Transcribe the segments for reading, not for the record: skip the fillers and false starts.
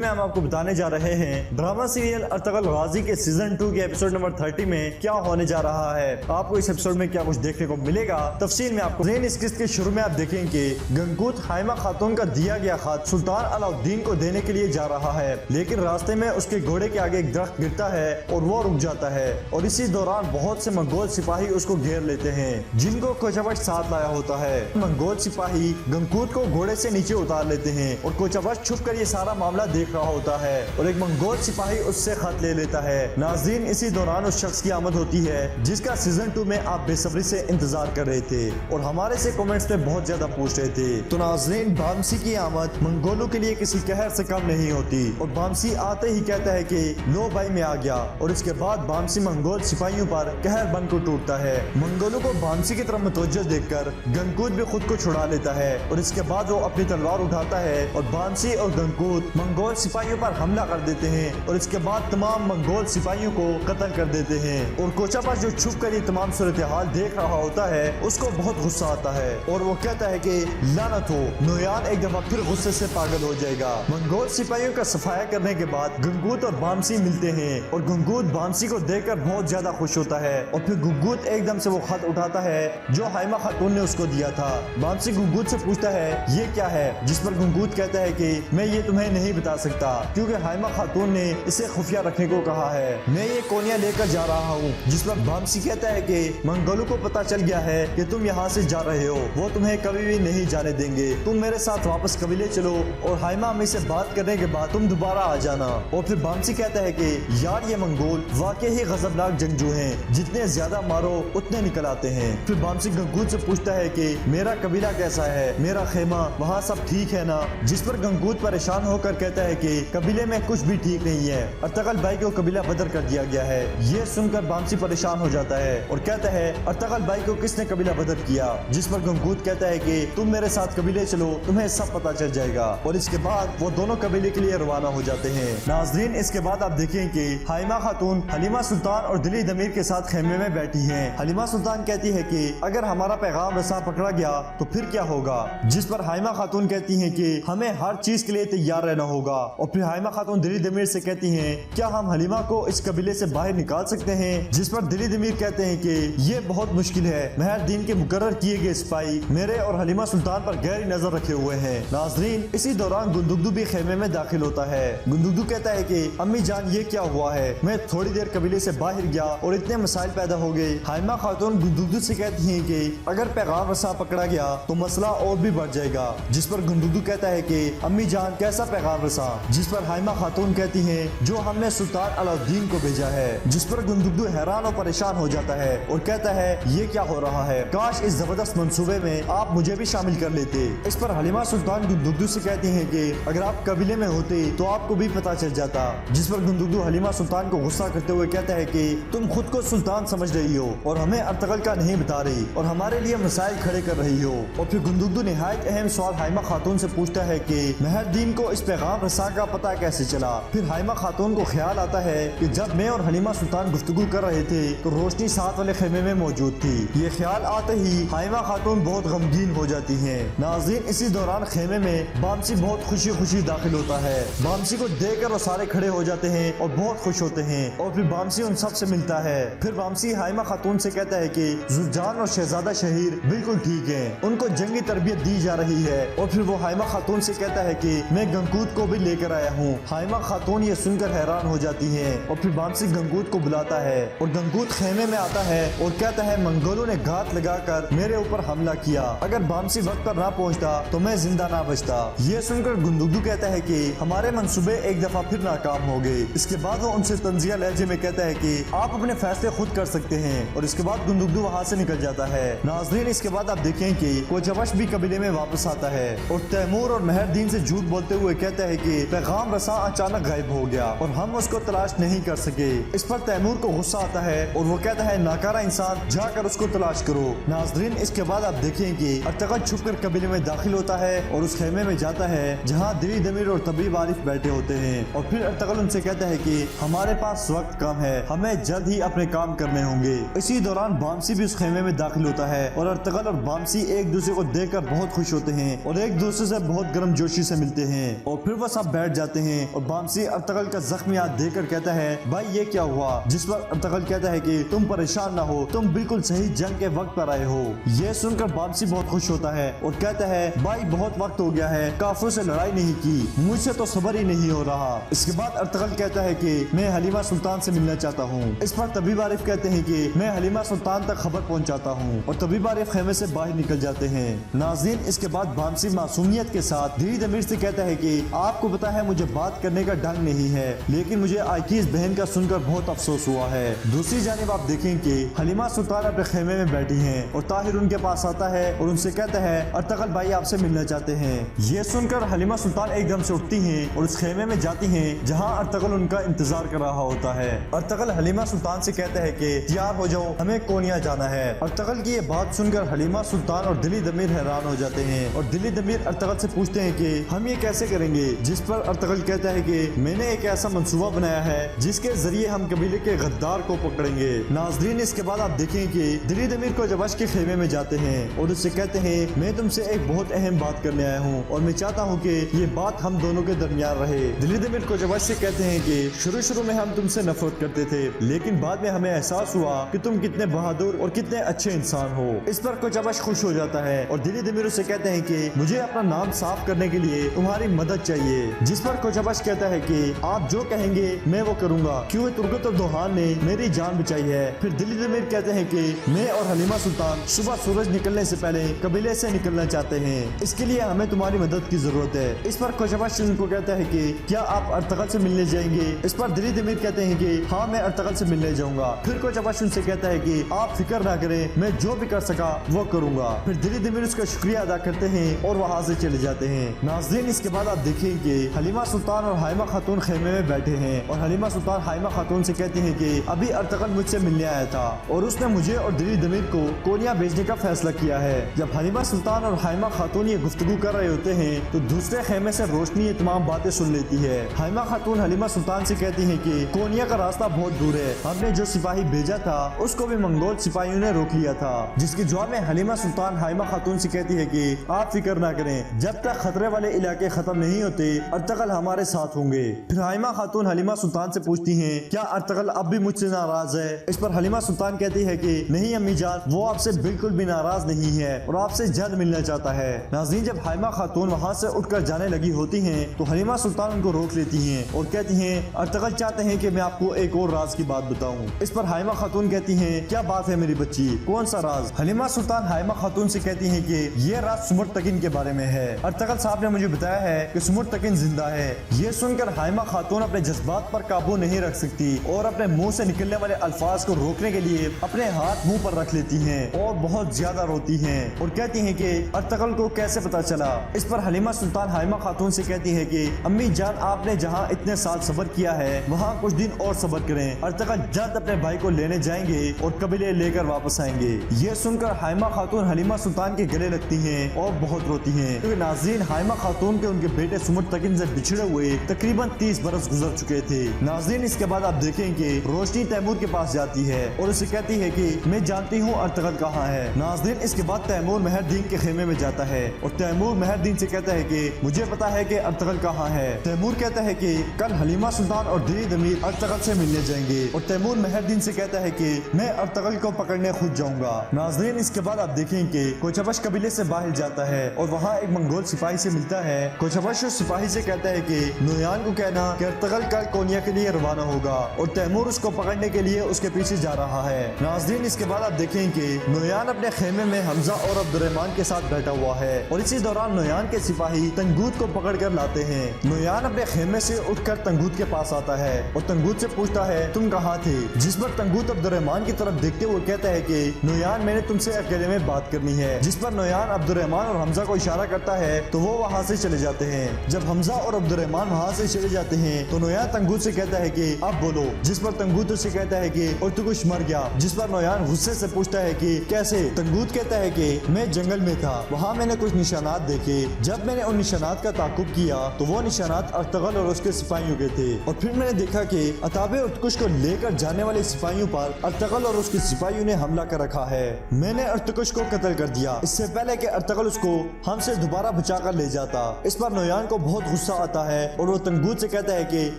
में हम आपको बताने जा रहे हैं ड्रामा सीरियल अर्तुगरुल गाजी के सीजन 2 के एपिसोड नंबर 30 में क्या होने जा रहा है। आपको इस एपिसोड में क्या कुछ देखने को मिलेगा तफसील में आपको। इस किस्त के शुरू में आप देखेंगे गंगूत हाइमा खातून का दिया गया खत सुल्तान अलाउद्दीन को देने के लिए जा रहा है, लेकिन रास्ते में उसके घोड़े के आगे एक दरख्त गिरता है और वो रुक जाता है और इसी दौरान बहुत से मंगोल सिपाही उसको घेर लेते हैं जिनको कोचाबश साथ लाया होता है। मंगोल सिपाही गंगूत को घोड़े से नीचे उतार लेते हैं और कोचाबश छुप कर ये सारा मामला देख रहा होता है और एक मंगोल सिपाही उससे खत ले लेता है। नाज़रीन, इसी दौरान उस शख्स की आमद होती है जिसका सीजन 2 में आप बेसब्री से इंतजार कर रहे थे और हमारे से कमेंट्स में बहुत ज्यादा पूछ रहे थे। तो नाज़रीन, बामसी की आमद मंगोलों के लिए किसी कहर से कम नहीं होती और बामसी आते ही कहता है कि लो भाई मैं आ गया और इसके बाद बामसी मंगोल सिपाहियों पर कहर बन को टूटता है। मंगोलों को बामसी की तरफ मुतवज्जो देखकर गंगूत भी खुद को छुड़ा लेता है और इसके बाद वो अपनी तलवार उठाता है और बामसी और गंगूत मंगोल सिपाहियों पर हमला कर देते हैं और इसके बाद तमाम मंगोल सिपाहियों को कत्ल कर देते हैं। और कोचाबश जो छुप कर ये तमाम सूरत हाल देख रहा होता है उसको बहुत गुस्सा आता है और वो कहता है कि लानत हो, नोयान एक दफा फिर गुस्से से पागल हो जाएगा। मंगोल सिपाहियों का सफाया करने के बाद गंगूत और बामसी मिलते हैं और गंगूत बामसी को देखकर बहुत ज्यादा खुश होता है और फिर गंगूत एकदम से वो खत उठाता है जो हाइमा खातून ने उसको दिया था। बामसी गंगूत से पूछता है ये क्या है, जिस पर गंगूत कहता है कि मैं ये तुम्हें नहीं बता सकता क्योंकि हाइमा खातून ने इसे खुफिया रखने को कहा है, मैं ये कोनिया लेकर जा रहा हूँ। जिस पर बामसी कहता है कि मंगोलों को पता चल गया है कि तुम यहाँ से जा रहे हो, वो तुम्हें कभी भी नहीं जाने देंगे, तुम मेरे साथ वापस कबीले चलो और हाइमा अम्मी से बात करने के बाद तुम दोबारा आ जाना। और फिर बामसी कहता है कि यार ये मंगोल वाकई ही गजबनाक जंगजू हैं, जितने ज्यादा मारो उतने निकल आते हैं। फिर बामसी गंगूत से पूछता है कि मेरा कबीला कैसा है, मेरा खेमा वहाँ सब ठीक है ना। जिस पर गंगूत परेशान होकर कहता है कि कबीले में कुछ भी ठीक नहीं है, अर्तुगरुल भाई को कबीला बदर कर दिया गया है। ये सुनकर बामसी परेशान हो जाता है और कहता है अर्तुगरुल भाई को किसने कबीला बदर किया। जिस पर गंगूत कहता है कि तुम मेरे साथ कबीले चलो, तुम्हें सब पता चल जाएगा। और इसके बाद वो दोनों कबीले के लिए रवाना हो जाते हैं। नाज़रीन, इसके बाद आप देखें कि हाइमा खातून हलीमा सुल्तान और दिली दमीर के साथ खेमे में बैठी है। हलीमा सुल्तान कहती है कि अगर हमारा पैगाम रसा पकड़ा गया तो फिर क्या होगा। जिस पर हाइमा खातून कहती है कि हमें हर चीज के लिए तैयार रहना होगा। और फिर हाइमा खातून दिली दमीर से कहती हैं क्या हम हलीमा को इस कबीले से बाहर निकाल सकते हैं। जिस पर दिली दमीर कहते हैं कि ये बहुत मुश्किल है, मेहरदीन के मुकर्रर किए गए सिपाही मेरे और हलीमा सुल्तान पर गहरी नजर रखे हुए हैं। नाज़रीन, इसी दौरान गुंदुगदू भी खेमे में दाखिल होता है। गुंदुगदू कहता है कि अम्मी जान ये क्या हुआ है, मैं थोड़ी देर कबीले से बाहर गया और इतने मसाइल पैदा हो गए। हाइमा खातून गुंदुगदू से कहती हैं कि अगर पैगाम रसा पकड़ा गया तो मसला और भी बढ़ जाएगा। जिस पर गुंदुगदू कहता है कि अम्मी जान कैसा पैगाम रसा। जिस पर हाइमा खातून कहती हैं जो हमने सुल्तान अलाउद्दीन को भेजा है। जिस पर गुंदुगदू हैरान और परेशान हो जाता है और कहता है ये क्या हो रहा है, काश इस जबरदस्त मंसूबे में आप मुझे भी शामिल कर लेते। इस पर हलीमा सुल्तान गुंदुगदू से कहती हैं कि अगर आप कबीले में होते तो आपको भी पता चल जाता। जिस पर गुंदुगदू हलीमा सुल्तान को गुस्सा करते हुए कहता है कि तुम खुद को सुल्तान समझ रही हो और हमें अर्तुगरुल का नहीं बता रही और हमारे लिए मसाइल खड़े कर रही हो। और फिर गुंदुगदू निहायत अहम सवाल हाइमा खातून से पूछता है कि मेहरदीन को इस पैगाम रसा का पता कैसे चला। फिर हाइमा खातून को ख्याल आता है कि जब मैं और हलीमा सुल्तान गुफ्तगू कर रहे थे तो रोशनी साथ वाले खेमे में मौजूद थी। ये ख्याल आते ही हाइमा खातून बहुत गमगीन हो जाती है। नाज़रीन, इसी दौरान खेमे में बामसी बहुत खुशी खुशी दाखिल होता है। बामसी को देखकर वो सारे खड़े हो जाते हैं और बहुत खुश होते हैं और फिर बामसी उन सब से मिलता है। फिर बामसी हाइमा खातून से कहता है कि जुर्जान और शहजादा शहीर बिल्कुल ठीक है, उनको जंगी तरबियत दी जा रही है। और फिर वो हाइमा खातून से कहता है कि मैं गंगूत को भी लेकर आया हूँ। हाइमा खातून ये सुनकर हैरान हो जाती है और फिर बामसी गंगूत को बुलाता है और गंगूत खेमे में आता है और कहता है मंगोलों ने घात लगाकर मेरे ऊपर हमला किया, अगर बामसी वक्त पर ना पहुँचता तो मैं जिंदा ना बचता। ये सुनकर गुंदुगदू कहता है कि हमारे मंसूबे एक दफा फिर नाकाम हो गए। इसके बाद वो उनसे तंजिया लहजे में कहता है कि आप अपने फैसले खुद कर सकते हैं और इसके बाद गुंदुगदू वहाँ से निकल जाता है। नाज़रीन, इसके बाद आप देखें कि कोचाबश भी कबीले में वापस आता है और तैमूर और मेहरदीन से झूठ बोलते हुए कहता है कि पैगाम रसा अचानक गायब हो गया और हम उसको तलाश नहीं कर सके। इस पर तैमूर को गुस्सा आता है और वो कहता है नाकारा इंसान, जाकर उसको तलाश करो। नाज़रीन, इसके बाद आप देखें कि अर्तुगरुल छुपकर कबीले में दाखिल होता है और उस खेमे में जाता है जहाँ दिली दमीर और तबीब आरिफ बैठे होते हैं और फिर अर्तुगरुल उनसे कहता है कि हमारे पास वक्त कम है, हमें जल्द ही अपने काम करने होंगे। इसी दौरान बामसी भी उस खेमे में दाखिल होता है और अर्तुगरुल और बामसी एक दूसरे को देखकर बहुत खुश होते हैं और एक दूसरे से बहुत गर्मजोशी से मिलते हैं और फिर वो सब बैठ जाते हैं और बामसी अर्तगल का जख्म याद देकर कहता है भाई ये क्या हुआ, जिस पर अर्तगल कहता है कि तुम परेशान ना हो, तुम बिल्कुल सही जंग के वक्त पर आए हो। ये सुनकर बामसी बहुत खुश होता है और कहता है भाई बहुत वक्त हो गया है, काफिरों से लड़ाई नहीं की, मुझसे तो सब्र ही नहीं हो रहा। इसके बाद अर्तगल कहता है कि मैं हलीमा सुल्तान से मिलना चाहता हूँ। इस पर तबीब आरिफ कहते हैं कि मैं हलीमा सुल्तान तक खबर पहुँचाता हूँ और तबीब आरिफ खेमे से बाहर निकल जाते हैं। नाज़रीन, इसके बाद बामसी मासूमियत के साथ दिली दमीर से कहता है कि आपको पता है मुझे बात करने का ढंग नहीं है, लेकिन मुझे आयकीस बहन का सुनकर बहुत अफसोस हुआ है। दूसरी जानिब आप देखें कि हलीमा सुल्तान अपने खेमे में बैठी हैं और ताहिर उनके पास आता है और उनसे कहता है अर्तगल भाई आपसे मिलना चाहते हैं। ये सुनकर हलीमा सुल्तान एकदम से उठती हैं और उस खेमे में जाती हैं जहां अर्तगल उनका इंतजार कर रहा होता है। अर्तगल हलीमा सुल्तान से कहता है कि तैयार हो जाओ, हमें कोनिया जाना है। अर्तगल की ये बात सुनकर हलीमा सुल्तान और दिली दमीर हैरान हो जाते हैं और दिली दमीर अर्तगल से पूछते हैं कि हम ये कैसे करेंगे, जिस पर अर्तगल कहता है कि मैंने एक ऐसा मंसूबा बनाया है जिसके जरिए हम कबीले के गद्दार को पकड़ेंगे। नाज़रीन, इसके बाद आप देखें कि दिली दमीर को जबश के खेमे में जाते हैं और उससे कहते हैं मैं तुमसे एक बहुत अहम बात करने आया हूँ और मैं चाहता हूँ कि ये बात हम दोनों के दरमियान रहे। दिली दमीर को जबश से कहते हैं कि शुरू में हम तुमसे नफरत करते थे, लेकिन बाद में हमें एहसास हुआ कि तुम कितने बहादुर और कितने अच्छे इंसान हो। इस पर कोचबश खुश हो जाता है और दिली दमीर से कहते हैं कि मुझे अपना नाम साफ करने के लिए तुम्हारी मदद चाहिए। जिस पर कोचबश कहता है कि आप जो कहेंगे मैं वो करूंगा, क्योंकि तुर्गत और दोहान ने मेरी जान बचाई है। फिर दिली दमीर कहते हैं कि मैं और हलीमा सुल्तान सुबह सूरज निकलने से पहले कबीले से निकलना चाहते हैं, इसके लिए हमें तुम्हारी मदद की जरूरत है। इस पर कोचबश उनको कहता है कि क्या आप अर्तगल से मिलने जाएंगे। इस पर दिली दमीर कहते हैं कि हाँ मैं अर्तगल से मिलने जाऊंगा। फिर कोचबश उनसे कहता है कि आप फिक्र ना करें, मैं जो भी कर सका वो करूंगा। फिर दिली दमीर उसका शुक्रिया अदा करते हैं और वहाँ से चले जाते हैं। नाज़रीन, इसके बाद आप देखेंगे हलीमा सुल्तान और हाइमा खातून खेमे में बैठे हैं और हलीमा सुल्तान हाइमा खातून से कहती हैं कि अभी अर्तगल मुझसे मिलने आया था और उसने मुझे और दिली दमीर को कोनिया भेजने का फैसला किया है। जब हलीमा सुल्तान और हाइमा खातून ये गुफ्तगू कर रहे होते हैं तो दूसरे खेमे से रोशनी ये तमाम बातें सुन लेती है। हाइमा खातून हलीमा सुल्तान से कहती है कि कोनिया का रास्ता बहुत दूर है, हमने जो सिपाही भेजा था उसको भी मंगोल सिपाहियों ने रोक लिया था। जिसके जवाब में हलीमा सुल्तान हाइमा खातून से कहती है कि आप फिक्र ना करें, जब तक खतरे वाले इलाके खत्म नहीं होते अर्तगल हमारे साथ होंगे। फिर हाइमा खातून हलीमा सुल्तान से पूछती हैं क्या अर्तगल अब भी मुझसे नाराज है। इस पर हलीमा सुल्तान कहती है कि नहीं अम्मी जान, वो आपसे बिल्कुल भी नाराज नहीं है और आपसे जल्द मिलना चाहता है। नाज़रीन, जब हाइमा खातून वहाँ से उठकर जाने लगी होती हैं तो हलीमा सुल्तान उनको रोक लेती हैं और कहती हैं अर्तगल चाहते हैं कि मैं आपको एक और राज की बात बताऊं। इस पर हाइमा खातून कहती हैं क्या बात है मेरी बच्ची, कौन सा राज। हलीमा सुल्तान हाइमा खातून से कहती हैं कि ये राज सुमर तकिन के बारे में है। अर्तगल साहब ने मुझे बताया है कि सुमर तकिन जिंदा है। ये सुनकर हाइमा खातून अपने जज्बात पर काबू नहीं रख सकती और अपने मुंह से निकलने वाले अल्फाज को रोकने के लिए अपने हाथ मुंह पर रख लेती हैं और बहुत ज्यादा रोती हैं और कहती हैं कि अर्तगल को कैसे पता चला। इस पर हलीमा सुल्तान हाइमा खातून से कहती है कि अम्मी जान, आपने जहाँ इतने साल सब्र किया है वहाँ कुछ दिन और सब्र करें, अर्तगल जल्द अपने भाई को लेने जाएंगे और कबीले लेकर वापस आएंगे। ये सुनकर हाइमा खातून हलीमा सुल्तान के गले लगती हैं और बहुत रोती हैं, क्योंकि नाज़रीन हाइमा खातून के उनके बेटे सुमर तकिन से बिछड़े हुए तकरीबन 30 बरस गुजर चुके थे। नाज़रीन, इसके बाद आप देखेंगे रोशनी तैमूर के पास जाती है और उसे कहती है कि मैं जानती हूँ अर्तगल कहाँ है। नाज़रीन, इसके बाद तैमूर मेहरदीन के खेमे में जाता है और तैमूर मेहरदीन से कहता है कि मुझे पता है कि अर्तगल कहाँ है। तैमूर कहता है कि कल हलीमा सुल्तान और दिली दमीर अर्तगल से मिलने जाएंगे और तैमूर मेहरदीन से कहता है कि मैं अर्तगल को पकड़ने खुद जाऊंगा। नाज़रीन, इसके बाद आप देखें कि कोचबश कबीले से बाहर जाता है और वहाँ एक मंगोल सिपाही से मिलता है। कोचबश उस सिपाही से कहता है कि नोयान को कहना कि अर्तगल कल कोनिया के लिए रवाना होगा और तैमूर उसको पकड़ने के लिए उसके पीछे जा रहा है। नाज़रीन, इसके बाद आप देखें कि नोयान अपने खेमे में हमजा और अब्दुर्रहमान के साथ बैठा हुआ है और इसी दौरान नोयान के सिपाही तंगूत को पकड़ कर लाते हैं। नोयान अपने खेमे से उठकर तंगूत के पास आता है और तंगूत से पूछता है तुम कहाँ थे। जिस पर तंगूत अब्दुर्रहमान की तरफ देखते हुए कहता है कि नोयान, मैंने तुमसे अकेले में बात करनी है। जिस पर नोयान अब्दुर्रहमान और हमजा को इशारा करता है तो वो वहाँ से चले जाते हैं। जब हमजा और अब्दुर्रहमान वहाँ से चले जाते हैं तो नोयान तंगूत से कहता है कि अब बोलो। जिस पर तंगूत उससे कहता है कि और तू कुछ मर गया। जिस पर नोयान गुस्से से पूछता है कि कैसे। तंगूत कहता है कि मैं जंगल में था, वहाँ मैंने कुछ निशानात देखे। जब मैंने उन निशानात का ताकुब किया तो वो निशानात अर्तगल और उसके सिपाहियों के थे और फिर मैंने देखा कि अताबे उर्तकुश को लेकर जाने वाले सिपाहियों पर अर्तगल और उसके सिपाहियों ने हमला कर रखा है। मैंने अर्तकुश को कत्ल कर दिया इससे पहले कि अर्तगल उसको हमसे दोबारा बचा कर ले जाता। इस पर नोयान को बहुत गुस्सा गुस्सा आता है और वो तंगूत से कहता है कि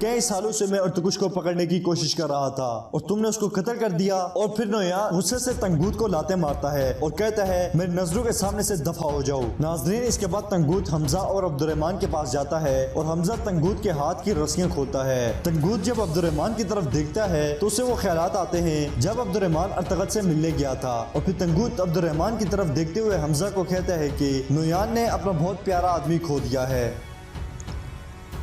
कई सालों से मैं अर्तुगरुश को पकड़ने की कोशिश कर रहा था और तुमने उसको कत्ल कर दिया। और फिर नोयान गुस्से से तंगूत को लाते मारता है और कहता है मेरी नजरों के सामने से दफा हो जाओ। नाजरीन, इसके बाद तंगूत हमजा और अब्दुर्रहमान के पास जाता है और हमजा तंगूत के हाथ की रस्सियां खोलता है। तंगूत जब अब्दुर्रहमान की तरफ देखता है तो उसे वो ख्यालात आते हैं जब अब्दुर्रहमान अर्तगल से मिलने गया था। और फिर तंगूत अब्दुर्रहमान की तरफ देखते हुए हमजा को कहता है कि नोयान ने अपना बहुत प्यारा आदमी खो दिया है।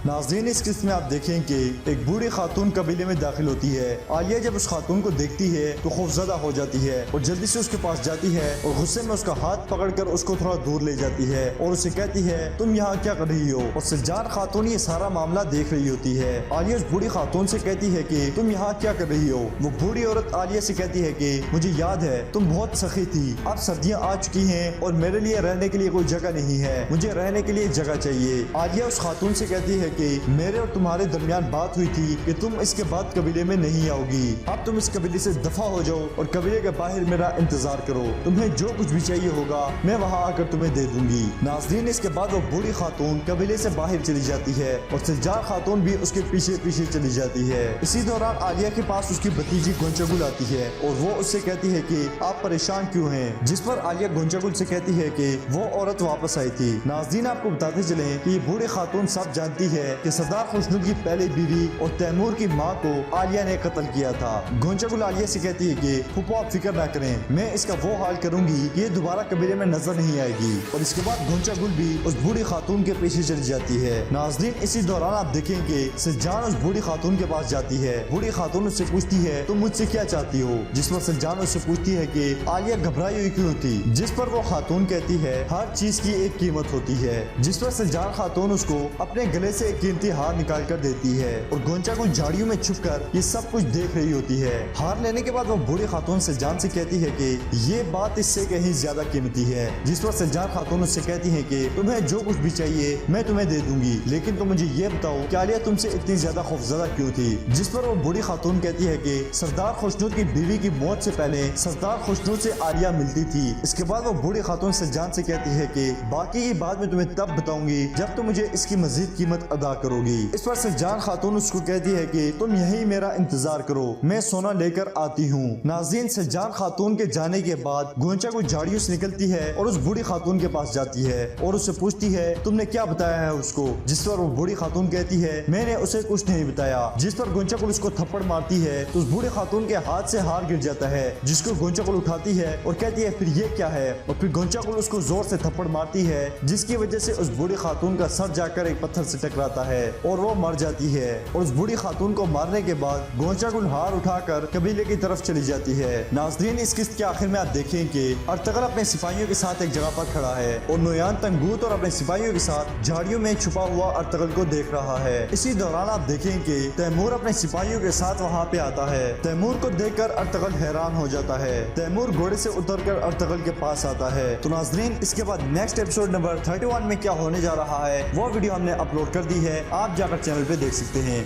नाज़रीन, इस किस्त में आप देखें कि एक बूढ़ी खातून कबीले में दाखिल होती है। आलिया जब उस खातून को देखती है तो खौफजदा हो जाती है और जल्दी से उसके पास जाती है और गुस्से में उसका हाथ पकड़कर उसको थोड़ा दूर ले जाती है और उसे कहती है तुम यहाँ क्या कर रही हो। और सज्जान खातून ये सारा मामला देख रही होती है। आलिया उस बूढ़ी खातून से कहती है कि तुम यहाँ क्या कर रही हो। वो बूढ़ी औरत आलिया से कहती है कि मुझे याद है तुम बहुत सखी थी, अब सर्दियाँ आ चुकी हैं और मेरे लिए रहने के लिए कोई जगह नहीं है, मुझे रहने के लिए जगह चाहिए। आलिया उस खातून से कहती है कि मेरे और तुम्हारे दरमियान बात हुई थी कि तुम इसके बाद कबीले में नहीं आओगी, अब तुम इस कबीले से दफा हो जाओ और कबीले के बाहर मेरा इंतजार करो, तुम्हें जो कुछ भी चाहिए होगा मैं वहाँ आकर तुम्हें दे दूंगी। नाज़रीन, इसके बाद वो बूढ़ी खातून कबीले से बाहर चली जाती है और सज्जार खातून भी उसके पीछे पीछे चली जाती है। इसी दौरान आलिया के पास उसकी भतीजी गोंचागुल आती है और वो उससे कहती है कि आप परेशान क्यों हैं, जिस पर आलिया गोंचागुल से कहती है कि वो औरत वापस आई थी। नाज़रीन, आपको बताते चले कि ये बूढ़ी खातून सब जानती है कि सरदार खुशनुर की पहली बीवी और तैमूर की माँ को आलिया ने कत्ल किया था। गोंचागुल आलिया से कहती है कि फूफो आप फिक्र ना करें, मैं इसका वो हाल करूंगी कि ये दोबारा कबीले में नजर नहीं आएगी। और इसके बाद गोंचागुल भी उस बूढ़ी खातून के पीछे चली जाती है। नाज़रीन, इसी दौरान आप देखेंगे सज्जान उस बूढ़ी खातून के पास जाती है। बूढ़ी खातून उससे पूछती है तुम मुझसे क्या चाहती हो, जिस पर सज्जान उससे पूछती है कि आलिया घबराई हुई क्यों थी, जिस पर वो खातून कहती है हर चीज की एक कीमत होती है, जिस पर सज्जान खातून उसको अपने गले से एक कीमती हार निकाल कर देती है और गोंचागुल झाड़ियों में छुपकर ये सब कुछ देख रही होती है। हार लेने के बाद वो बूढ़ी खातून सज्जान से कहती है कि ये बात इससे कहीं ज्यादा कीमती है, जिस पर सज्जान खातून उससे कहती है कि तुम्हें जो कुछ भी चाहिए मैं तुम्हें दे दूंगी, लेकिन तुम मुझे ये बताओ कि आलिया तुमसे इतनी ज्यादा खौफजदा क्यों थी। जिस पर वो बूढ़ी खातून कहती है कि सरदार खुशनुर की बीवी की मौत से पहले सरदार खुशनुर से आलिया मिलती थी। इसके बाद वो बूढ़ी खातून सज्जान से कहती है कि बाकी की बात मैं तुम्हें तब बताऊंगी जब तुम मुझे इसकी मजीद कीमत अदा करोगी। इस पर सज्जान खातून उसको कहती है कि तुम यही मेरा इंतजार करो, मैं सोना लेकर आती हूँ। नाज़रीन, सज्जान खातून के जाने के बाद गोंचागुल झाड़ियों से निकलती है और उस बूढ़ी खातून के पास जाती है और उससे पूछती है तुमने क्या बताया है उसको, जिस पर वो बूढ़ी खातून कहती है मैंने उसे कुछ नहीं बताया। जिस पर गोंचागुल उसको थप्पड़ मारती है तो उस बूढ़ी खातून के हाथ से हार गिर जाता है, जिसको गोंचागुल उठाती है और कहती है फिर ये क्या है। और फिर गोंचागुल उसको जोर से थप्पड़ मारती है जिसकी वजह से उस बूढ़ी खातून का सर जाकर एक पत्थर से टकराता है और वो मर जाती है। और उस बूढ़ी खातून को मारने के बाद गोंचागुल हार उठाकर कबीले की तरफ चली जाती है। नाज़रीन, इस किस्त के आखिर में आप देखें कि अर्तगल अपने सिपाहियों के साथ एक जगह पर खड़ा है और नोयान तंगूत और अपने सिपाहियों के साथ झाड़ियों में छुपा हुआ अर्तगल को देख रहा है। इसी दौरान आप देखें कि तैमूर अपने सिपाहियों के साथ वहाँ पे आता है। तैमूर को देखकर अर्तगल हैरान हो जाता है। तैमूर घोड़े से उतरकर अर्तगल के पास आता है। तो नाज़रीन, इसके बाद नेक्स्ट एपिसोड नंबर 31 में क्या होने जा रहा है वो वीडियो हमने अपलोड कर दी है, आप जाकर चैनल पे देख सकते हैं।